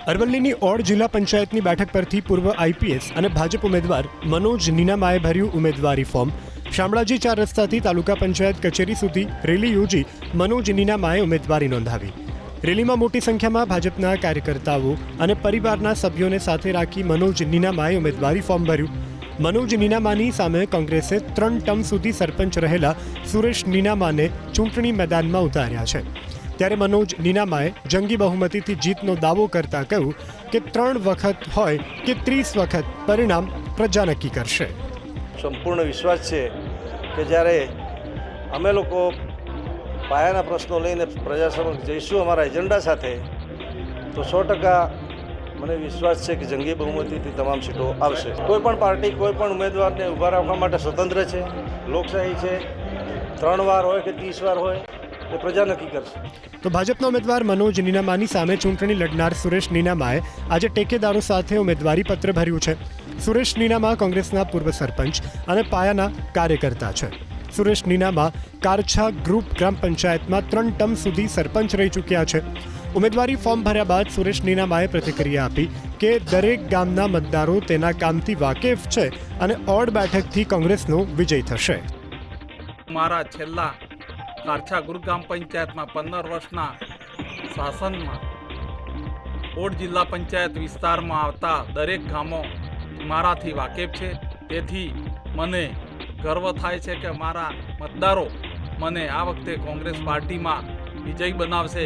અરવલ્લીની odd જિલ્લા પંચાયતની બેઠક પરથી પૂર્વ આઈપીએસ અને ભાજપ ઉમેદવાર મનોજ નીનામાએ ભર્યું ઉમેદવારી ફોર્મ. શામળાજી 4 રસ્તાથી તાલુકા પંચાયત કચેરી સુધી રેલી યોજી મનોજ નીનામાએ ઉમેદવારી નોંધાવી. રેલીમાં મોટી સંખ્યામાં ભાજપના કાર્યકર્તાઓ અને પરિવારના સભ્યોને સાથે રાખી મનોજ નીનામાએ ઉમેદવારી ફોર્મ ભર્યું. મનોજ નીનામાની સામે કોંગ્રેસે 3 ટર્મ સુધી સરપંચ રહેલા સુરેશ નીનામાને ચૂંટણી મેદાનમાં ઉતાર્યા છે. ત્યારે મનોજ નીનામાએ જંગી બહુમતીથી જીતનો દાવો કરતા કહ્યું કે 3 વખત હોય કે 30 વખત પરિણામ પ્રજા નક્કી કરશે. સંપૂર્ણ વિશ્વાસ છે કે જ્યારે અમે લોકો પાયાના પ્રશ્નો લઈને પ્રજા સમક્ષ જઈશું અમારા એજન્ડા સાથે, તો 100% મને વિશ્વાસ છે કે જંગી બહુમતીથી તમામ સીટો આવશે. કોઈપણ પાર્ટી કોઈપણ ઉમેદવારને ઊભા રાખવા માટે સ્વતંત્ર છે. લોકશાહી છે. 3 વાર હોય કે 30 વાર હોય એ પ્રજા નક્કી કરશે. તો ભાજપના ઉમેદવાર મનોજ નીનામાની સામે ચૂંટણી લડનાર સુરેશ નીનામાએ આજે ટેકેદારો સાથે ઉમેદવારી પત્ર ભર્યું છે. સુરેશ નીનામા કોંગ્રેસના પૂર્વ સરપંચ અને પાયાના કાર્યકર્તા છે. સુરેશ નીનામા કારછા ગ્રુપ ગ્રામ પંચાયતમાં 3 ટર્મ સુધી સરપંચ રહી ચૂક્યા છે. ઉમેદવારી ફોર્મ ભર્યા બાદ સુરેશ નીનામાએ પ્રતિક્રિયા આપી કે દરેક ગામના મતદારો તેના કામથી વાકેફ છે અને ઓડ બેઠકથી કોંગ્રેસનો વિજય થશે. મારા છેલ્લા કારછા ગ્રામ પંચાયતમાં 15 વર્ષના શાસનમાં ઓડ જિલ્લા પંચાયત વિસ્તારમાં આવતા દરેક ગામો મારાથી વાકેફ છે. તેથી મને ગર્વ થાય છે કે મારા મતદારો મને આ વખતે કોંગ્રેસ પાર્ટીમાં વિજય બનાવશે.